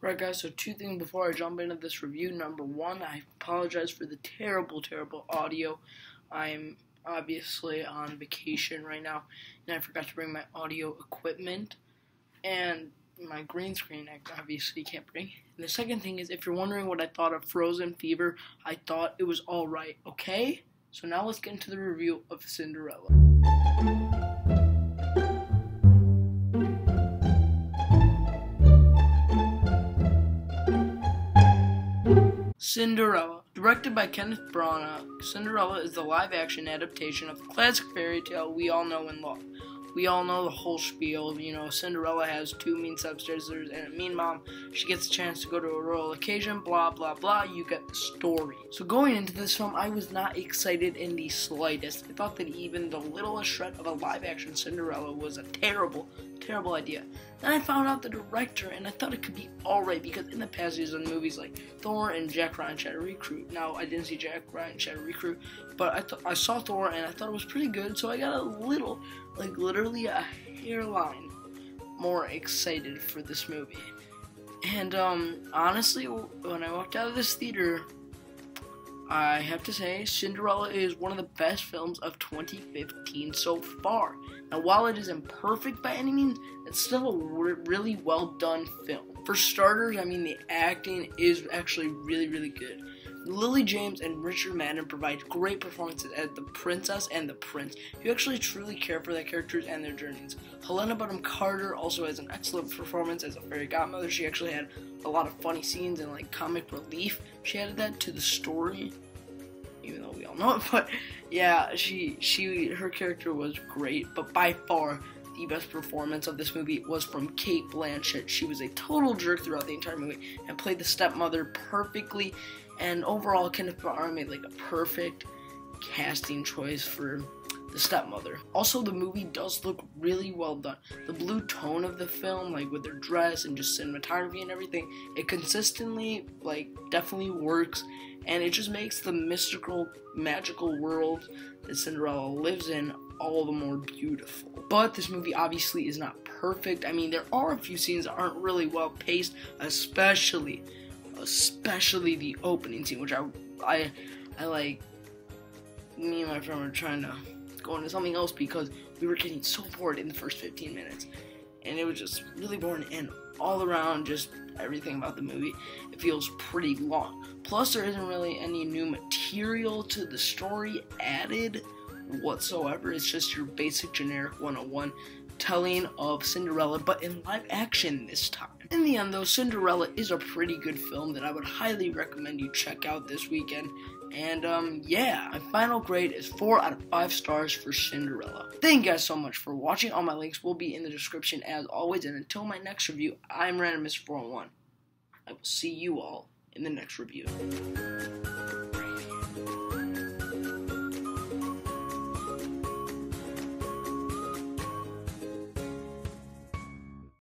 Right, guys, so two things before I jump into this review. Number one, I apologize for the terrible audio. I'm obviously on vacation right now, and I forgot to bring my audio equipment, and my green screen I obviously can't bring. And the second thing is, if you're wondering what I thought of Frozen Fever, I thought it was alright, okay? So now let's get into the review of Cinderella. Cinderella. Directed by Kenneth Branagh, Cinderella is the live-action adaptation of the classic fairy tale we all know and love. We all know the whole spiel. Cinderella has two mean stepsisters and a mean mom. She gets a chance to go to a royal occasion, blah, blah, blah. You get the story. So going into this film, I was not excited in the slightest. I thought that even the littlest shred of a live-action Cinderella was a terrible idea. Then I found out the director, and I thought it could be alright, because in the past he's done movies like Thor and Jack Ryan Shadow Recruit. Now, I didn't see Jack Ryan Shadow Recruit, but I saw Thor, and I thought it was pretty good, so I got a little, like literally a hairline more excited for this movie. And honestly, when I walked out of this theater, I have to say, Cinderella is one of the best films of 2015 so far. Now, while it isn't perfect by any means, it's still a really well done film. For starters, I mean, the acting is actually really good. Lily James and Richard Madden provide great performances as the princess and the prince. You actually truly care for their characters and their journeys. Helena Bonham Carter also has an excellent performance as a fairy godmother. She actually had a lot of funny scenes and like comic relief. She added that to the story, even though we all know it. But yeah, her character was great. But by far, the best performance of this movie was from Cate Blanchett. She was a total jerk throughout the entire movie and played the stepmother perfectly. And overall, Kenneth Branagh made like a perfect casting choice for the stepmother. Also, the movie does look really well done. The blue tone of the film, like with their dress and just cinematography and everything, it consistently, like, definitely works. And it just makes the mystical, magical world that Cinderella lives in all the more beautiful. But this movie obviously is not perfect. I mean, there are a few scenes that aren't really well paced, especially the opening scene, which I like. Me and my friend were trying to go into something else because we were getting so bored in the first 15 minutes, and it was just really boring. And all around, just everything about the movie, it feels pretty long. Plus, there isn't really any new material to the story added whatsoever. It's just your basic generic 101 telling of Cinderella, but in live action this time. In the end, though, Cinderella is a pretty good film that I would highly recommend you check out this weekend. And yeah, my final grade is 4 out of 5 stars for Cinderella. Thank you guys so much for watching. All my links will be in the description as always. And until my next review, I'm Random Mr. 401. I will see you all in the next review.